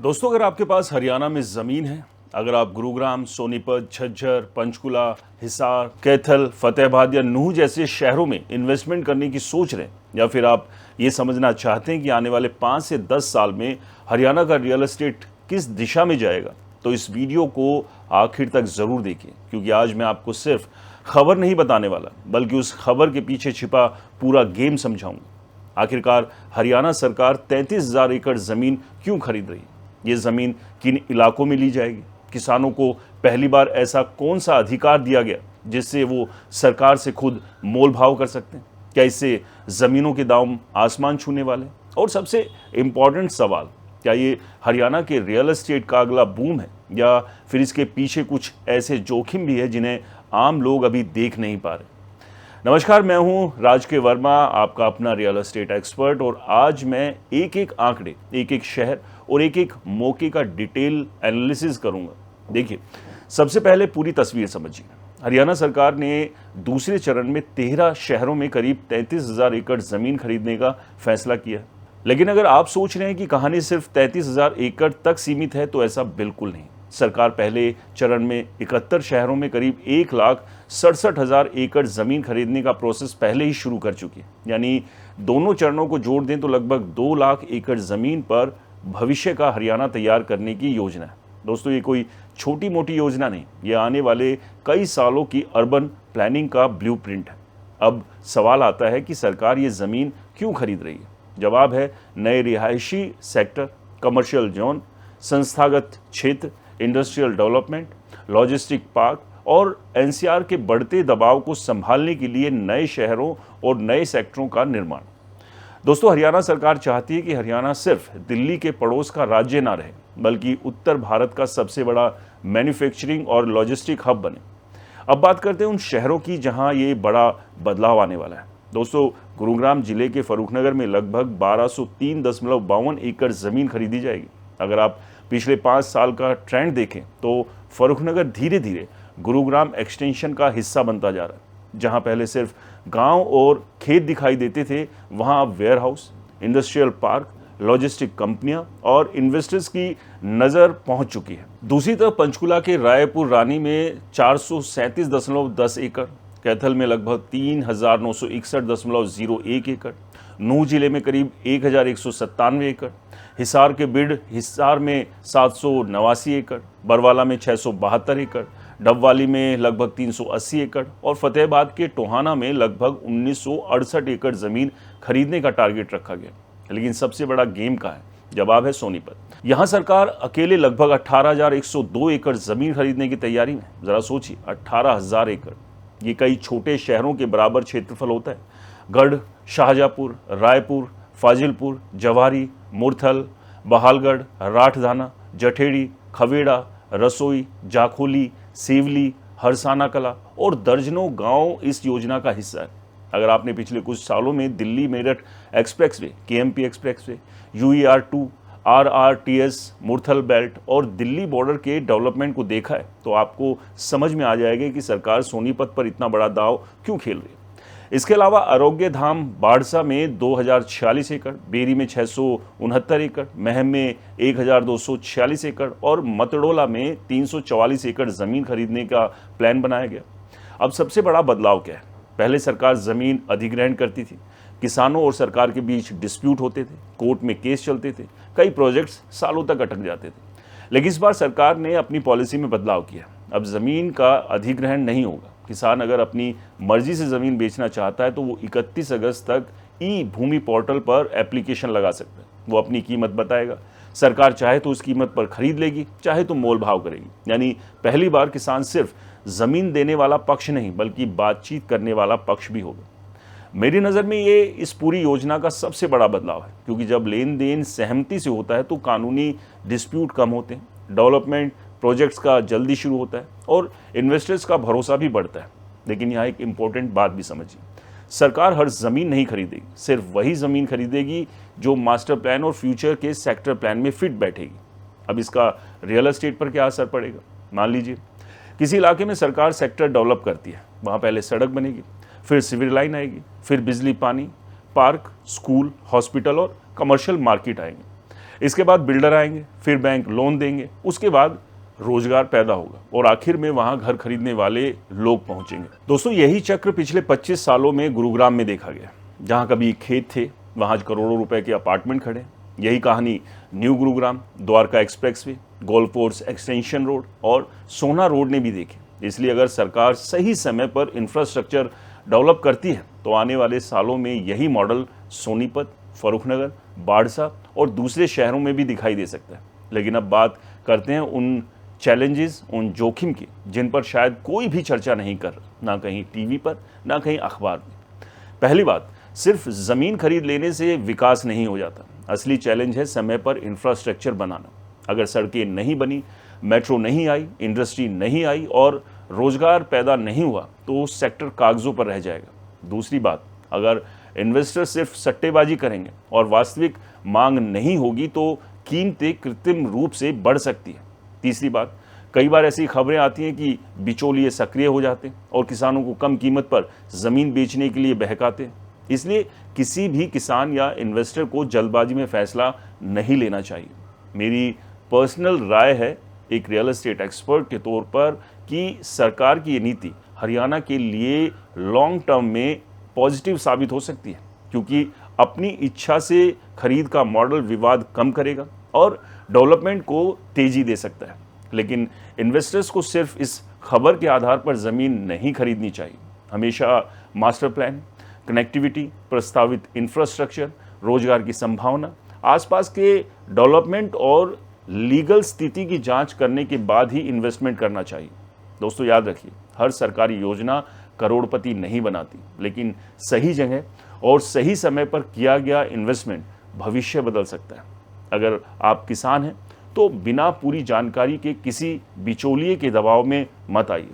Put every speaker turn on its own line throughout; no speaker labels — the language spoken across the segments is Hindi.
दोस्तों, अगर आपके पास हरियाणा में ज़मीन है, अगर आप गुरुग्राम, सोनीपत, झज्जर, पंचकुला, हिसार, कैथल, फतेहाबाद या नूंह जैसे शहरों में इन्वेस्टमेंट करने की सोच रहे हैं, या फिर आप ये समझना चाहते हैं कि आने वाले 5 से 10 साल में हरियाणा का रियल एस्टेट किस दिशा में जाएगा, तो इस वीडियो को आखिर तक ज़रूर देखिए, क्योंकि आज मैं आपको सिर्फ खबर नहीं बताने वाला, बल्कि उस खबर के पीछे छिपा पूरा गेम समझाऊंगा। आखिरकार हरियाणा सरकार 33,000 एकड़ ज़मीन क्यों खरीद रही है? ये ज़मीन किन इलाकों में ली जाएगी? किसानों को पहली बार ऐसा कौन सा अधिकार दिया गया जिससे वो सरकार से खुद मोल भाव कर सकते हैं? क्या इससे ज़मीनों के दाम आसमान छूने वाले हैं? और सबसे इम्पॉर्टेंट सवाल, क्या ये हरियाणा के रियल एस्टेट का अगला बूम है, या फिर इसके पीछे कुछ ऐसे जोखिम भी है जिन्हें आम लोग अभी देख नहीं पा रहे? नमस्कार, मैं हूं राज के वर्मा, आपका अपना रियल एस्टेट एक्सपर्ट, और आज मैं एक एक आंकड़े, एक एक शहर और एक एक मौके का डिटेल एनालिसिस करूंगा। देखिए, सबसे पहले पूरी तस्वीर समझिए। हरियाणा सरकार ने दूसरे चरण में 13 शहरों में करीब 33,000 एकड़ ज़मीन खरीदने का फैसला किया। लेकिन अगर आप सोच रहे हैं कि कहानी सिर्फ 33,000 एकड़ तक सीमित है, तो ऐसा बिल्कुल नहीं। सरकार पहले चरण में 71 शहरों में करीब 1,67,000 एकड़ ज़मीन खरीदने का प्रोसेस पहले ही शुरू कर चुकी है। यानी दोनों चरणों को जोड़ दें तो लगभग 2 लाख एकड़ ज़मीन पर भविष्य का हरियाणा तैयार करने की योजना है। दोस्तों, ये कोई छोटी मोटी योजना नहीं, ये आने वाले कई सालों की अर्बन प्लानिंग का ब्लूप्रिंट है। अब सवाल आता है कि सरकार ये ज़मीन क्यों खरीद रही है? जवाब है नए रिहायशी सेक्टर, कमर्शियल जोन, संस्थागत क्षेत्र, इंडस्ट्रियल डेवलपमेंट, लॉजिस्टिक पार्क और एनसीआर के बढ़ते दबाव को संभालने के लिए नए शहरों और नए सेक्टरों का निर्माण। दोस्तों, हरियाणा सरकार चाहती है कि हरियाणा सिर्फ दिल्ली के पड़ोस का राज्य ना रहे, बल्कि उत्तर भारत का सबसे बड़ा मैन्युफैक्चरिंग और लॉजिस्टिक हब बने। अब बात करते हैं उन शहरों की जहां ये बड़ा बदलाव आने वाला है। दोस्तों, गुरुग्राम जिले के फर्रुखनगर में लगभग 1203.52 एकड़ ज़मीन खरीदी जाएगी। अगर आप पिछले 5 साल का ट्रेंड देखें तो फर्रुखनगर धीरे धीरे गुरुग्राम एक्सटेंशन का हिस्सा बनता जा रहा है। जहां पहले सिर्फ गांव और खेत दिखाई देते थे, वहां अब warehouse, industrial park, logistic कंपनियां और इन्वेस्टर्स की नज़र पहुंच चुकी है। दूसरी तरफ पंचकुला के रायपुर रानी में 437.10 एकड़, कैथल में लगभग 3,961.01 एकड़, नूंह जिले में करीब 1,197 एकड़, हिसार के बिड हिसार में 789 एकड़, बरवाला में 672 एकड़, डबवाली में लगभग 380 एकड़ और फतेहाबाद के टोहाना में लगभग 1968 एकड़ ज़मीन खरीदने का टारगेट रखा गया। लेकिन सबसे बड़ा गेम कहाँ है? जवाब है सोनीपत। यहाँ सरकार अकेले लगभग 18,102 एकड़ ज़मीन खरीदने की तैयारी में। ज़रा सोचिए, 18,000 एकड़, ये कई छोटे शहरों के बराबर क्षेत्रफल होता है। गढ़, शाहजहाँपुर, रायपुर, फाजिलपुर, जवारी, मुरथल, बहालगढ़, राठधाना, जठेड़ी, खवेड़ा, रसोई, जाखोली, सेवली, हरसाना कला और दर्जनों गांव इस योजना का हिस्सा है। अगर आपने पिछले कुछ सालों में Delhi Meerut expressway, KMP expressway, UER two, RRTS, Murthal belt और दिल्ली बॉर्डर के डेवलपमेंट को देखा है, तो आपको समझ में आ जाएगा कि सरकार सोनीपत पर इतना बड़ा दांव क्यों खेल रही है। इसके अलावा आरोग्य धाम बाड़सा में 2,046 एकड़, बेरी में 669 एकड़, महम में 1,246 एकड़ और मतडोला में 344 एकड़ ज़मीन खरीदने का प्लान बनाया गया। अब सबसे बड़ा बदलाव क्या है? पहले सरकार ज़मीन अधिग्रहण करती थी, किसानों और सरकार के बीच डिस्प्यूट होते थे, कोर्ट में केस चलते थे, कई प्रोजेक्ट्स सालों तक अटक जाते थे। लेकिन इस बार सरकार ने अपनी पॉलिसी में बदलाव किया। अब ज़मीन का अधिग्रहण नहीं होगा। किसान अगर अपनी मर्जी से ज़मीन बेचना चाहता है तो वो 31 अगस्त तक ई भूमि पोर्टल पर एप्लीकेशन लगा सकता है। वो अपनी कीमत बताएगा, सरकार चाहे तो उस कीमत पर खरीद लेगी, चाहे तो मोल भाव करेगी। यानी पहली बार किसान सिर्फ ज़मीन देने वाला पक्ष नहीं, बल्कि बातचीत करने वाला पक्ष भी होगा। मेरी नज़र में ये इस पूरी योजना का सबसे बड़ा बदलाव है, क्योंकि जब लेन देन सहमति से होता है तो कानूनी डिस्प्यूट कम होते हैं, डेवलपमेंट प्रोजेक्ट्स का जल्दी शुरू होता है और इन्वेस्टर्स का भरोसा भी बढ़ता है। लेकिन यहाँ एक इम्पोर्टेंट बात भी समझिए, सरकार हर ज़मीन नहीं खरीदेगी, सिर्फ वही ज़मीन खरीदेगी जो मास्टर प्लान और फ्यूचर के सेक्टर प्लान में फिट बैठेगी। अब इसका रियल एस्टेट पर क्या असर पड़ेगा? मान लीजिए किसी इलाके में सरकार सेक्टर डेवलप करती है, वहाँ पहले सड़क बनेगी, फिर सिविल लाइन आएगी, फिर बिजली, पानी, पार्क, स्कूल, हॉस्पिटल और कमर्शियल मार्केट आएंगे। इसके बाद बिल्डर आएंगे, फिर बैंक लोन देंगे, उसके बाद रोजगार पैदा होगा और आखिर में वहां घर खरीदने वाले लोग पहुंचेंगे। दोस्तों, यही चक्र पिछले 25 सालों में गुरुग्राम में देखा गया। जहां कभी खेत थे, वहां आज करोड़ों रुपए के अपार्टमेंट खड़े। यही कहानी new Gurugram, Dwarka expressway, golf course extension road और सोना रोड ने भी देखे। इसलिए अगर सरकार सही समय पर इंफ्रास्ट्रक्चर डेवलप करती है तो आने वाले सालों में यही मॉडल सोनीपत, फर्रुखनगर, बाड़सा और दूसरे शहरों में भी दिखाई दे सकता है। लेकिन अब बात करते हैं उन चैलेंजेस, उन जोखिम की जिन पर शायद कोई भी चर्चा नहीं कर रहा, ना कहीं टीवी पर, ना कहीं अखबार में। पहली बात, सिर्फ ज़मीन खरीद लेने से विकास नहीं हो जाता। असली चैलेंज है समय पर इंफ्रास्ट्रक्चर बनाना। अगर सड़कें नहीं बनी, मेट्रो नहीं आई, इंडस्ट्री नहीं आई और रोजगार पैदा नहीं हुआ तो सेक्टर कागजों पर रह जाएगा। दूसरी बात, अगर इन्वेस्टर सिर्फ सट्टेबाजी करेंगे और वास्तविक मांग नहीं होगी तो कीमतें कृत्रिम रूप से बढ़ सकती है। तीसरी बात, कई बार ऐसी खबरें आती हैं कि बिचौलिए सक्रिय हो जाते हैं और किसानों को कम कीमत पर ज़मीन बेचने के लिए बहकाते हैं। इसलिए किसी भी किसान या इन्वेस्टर को जल्दबाजी में फैसला नहीं लेना चाहिए। मेरी पर्सनल राय है एक रियल एस्टेट एक्सपर्ट के तौर पर कि सरकार की ये नीति हरियाणा के लिए लॉन्ग टर्म में पॉजिटिव साबित हो सकती है, क्योंकि अपनी इच्छा से खरीद का मॉडल विवाद कम करेगा और डेवलपमेंट को तेजी दे सकता है। लेकिन इन्वेस्टर्स को सिर्फ इस खबर के आधार पर ज़मीन नहीं खरीदनी चाहिए। हमेशा मास्टर प्लान, कनेक्टिविटी, प्रस्तावित इंफ्रास्ट्रक्चर, रोजगार की संभावना, आसपास के डेवलपमेंट और लीगल स्थिति की जांच करने के बाद ही इन्वेस्टमेंट करना चाहिए। दोस्तों, याद रखिए, हर सरकारी योजना करोड़पति नहीं बनाती, लेकिन सही जगह और सही समय पर किया गया इन्वेस्टमेंट भविष्य बदल सकता है। अगर आप किसान हैं तो बिना पूरी जानकारी के किसी बिचौलिए के दबाव में मत आइए।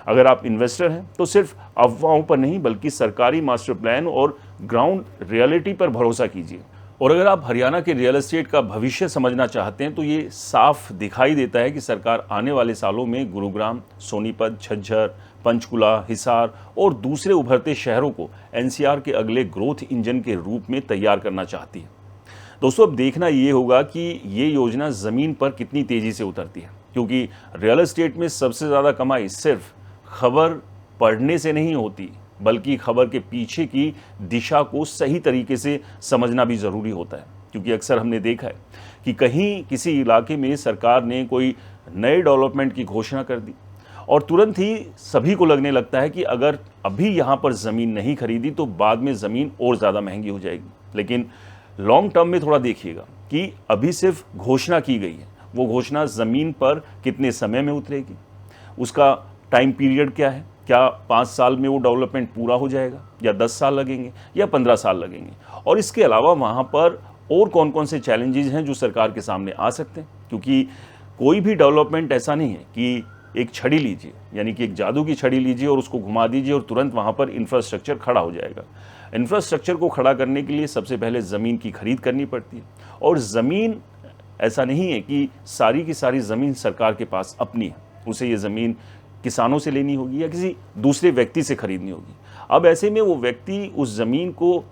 अगर आप इन्वेस्टर हैं तो सिर्फ अफवाहों पर नहीं बल्कि सरकारी मास्टर प्लान और ग्राउंड रियलिटी पर भरोसा कीजिए। और अगर आप हरियाणा के रियल एस्टेट का भविष्य समझना चाहते हैं तो ये साफ दिखाई देता है कि सरकार आने वाले सालों में गुरुग्राम, सोनीपत, झज्जर, पंचकुला, हिसार और दूसरे उभरते शहरों को एनसीआर के अगले ग्रोथ इंजन के रूप में तैयार करना चाहती है। दोस्तों, अब देखना ये होगा कि ये योजना ज़मीन पर कितनी तेज़ी से उतरती है, क्योंकि रियल एस्टेट में सबसे ज़्यादा कमाई सिर्फ खबर पढ़ने से नहीं होती, बल्कि खबर के पीछे की दिशा को सही तरीके से समझना भी ज़रूरी होता है। क्योंकि अक्सर हमने देखा है कि कहीं किसी इलाके में सरकार ने कोई नए डेवलपमेंट की घोषणा कर दी और तुरंत ही सभी को लगने लगता है कि अगर अभी यहाँ पर ज़मीन नहीं खरीदी तो बाद में ज़मीन और ज़्यादा महंगी हो जाएगी। लेकिन लॉन्ग टर्म में थोड़ा देखिएगा कि अभी सिर्फ घोषणा की गई है, वो घोषणा ज़मीन पर कितने समय में उतरेगी, उसका टाइम पीरियड क्या है, क्या 5 साल में वो डेवलपमेंट पूरा हो जाएगा या 10 साल लगेंगे या 15 साल लगेंगे, और इसके अलावा वहाँ पर और कौन कौन से चैलेंजेस हैं जो सरकार के सामने आ सकते हैं। क्योंकि कोई भी डेवलपमेंट ऐसा नहीं है कि एक छड़ी लीजिए, यानी कि एक जादू की छड़ी लीजिए और उसको घुमा दीजिए और तुरंत वहाँ पर इंफ्रास्ट्रक्चर खड़ा हो जाएगा। इंफ्रास्ट्रक्चर को खड़ा करने के लिए सबसे पहले ज़मीन की खरीद करनी पड़ती है, और ज़मीन ऐसा नहीं है कि सारी की सारी ज़मीन सरकार के पास अपनी है, उसे ये ज़मीन किसानों से लेनी होगी या किसी दूसरे व्यक्ति से खरीदनी होगी। अब ऐसे में वो व्यक्ति उस ज़मीन को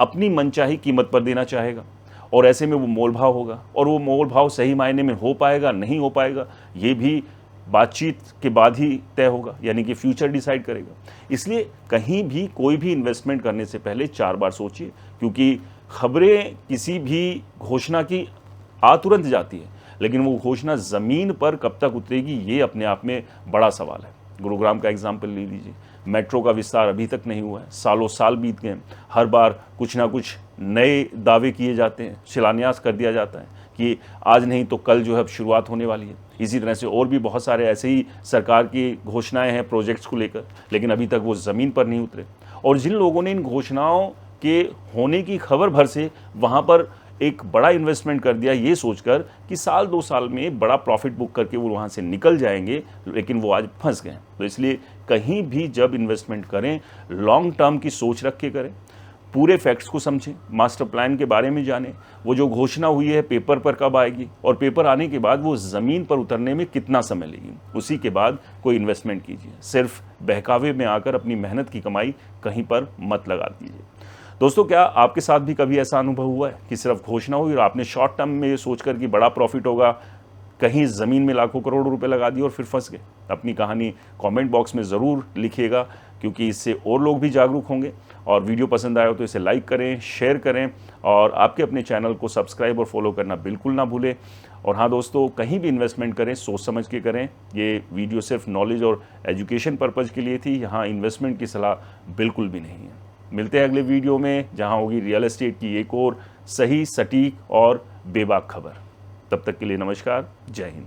अपनी मनचाही कीमत पर देना चाहेगा और ऐसे में वो मोल भाव होगा, और वो मोल भाव सही मायने में हो पाएगा नहीं हो पाएगा ये भी बातचीत के बाद ही तय होगा, यानी कि फ्यूचर डिसाइड करेगा। इसलिए कहीं भी कोई भी इन्वेस्टमेंट करने से पहले 4 बार सोचिए, क्योंकि खबरें किसी भी घोषणा की तुरंत जाती है, लेकिन वो घोषणा ज़मीन पर कब तक उतरेगी ये अपने आप में बड़ा सवाल है। गुरुग्राम का एग्जाम्पल ले लीजिए, मेट्रो का विस्तार अभी तक नहीं हुआ है, सालों साल बीत गए, हर बार कुछ ना कुछ नए दावे किए जाते हैं, शिलान्यास कर दिया जाता है कि आज नहीं तो कल जो है अब शुरुआत होने वाली है। इसी तरह से और भी बहुत सारे ऐसे ही सरकार की घोषणाएं हैं प्रोजेक्ट्स को लेकर, लेकिन अभी तक वो ज़मीन पर नहीं उतरे। और जिन लोगों ने इन घोषणाओं के होने की खबर भर से वहाँ पर एक बड़ा इन्वेस्टमेंट कर दिया ये सोचकर कि साल 2 साल में बड़ा प्रॉफिट बुक करके वो वहाँ से निकल जाएंगे, लेकिन वो आज फंस गए। तो इसलिए कहीं भी जब इन्वेस्टमेंट करें लॉन्ग टर्म की सोच रख के करें, पूरे फैक्ट्स को समझें, मास्टर प्लान के बारे में जानें, वो जो घोषणा हुई है पेपर पर कब आएगी और पेपर आने के बाद वो ज़मीन पर उतरने में कितना समय लेगी, उसी के बाद कोई इन्वेस्टमेंट कीजिए। सिर्फ बहकावे में आकर अपनी मेहनत की कमाई कहीं पर मत लगा दीजिए। दोस्तों, क्या आपके साथ भी कभी ऐसा अनुभव हुआ है कि सिर्फ घोषणा हुई और आपने शॉर्ट टर्म में ये सोचकर कि बड़ा प्रॉफिट होगा, कहीं ज़मीन में लाखों करोड़ों रुपए लगा दिए और फिर फंस गए? अपनी कहानी कमेंट बॉक्स में ज़रूर लिखिएगा, क्योंकि इससे और लोग भी जागरूक होंगे। और वीडियो पसंद आया हो तो इसे लाइक करें, शेयर करें और आपके अपने चैनल को सब्सक्राइब और फॉलो करना बिल्कुल ना भूलें। और हाँ दोस्तों, कहीं भी इन्वेस्टमेंट करें सोच समझ के करें। ये वीडियो सिर्फ नॉलेज और एजुकेशन पर्पज़ के लिए थी, यहाँ इन्वेस्टमेंट की सलाह बिल्कुल भी नहीं है। मिलते हैं अगले वीडियो में, जहाँ होगी रियल एस्टेट की एक और सही, सटीक और बेबाक खबर। तब तक के लिए नमस्कार, जय हिंद।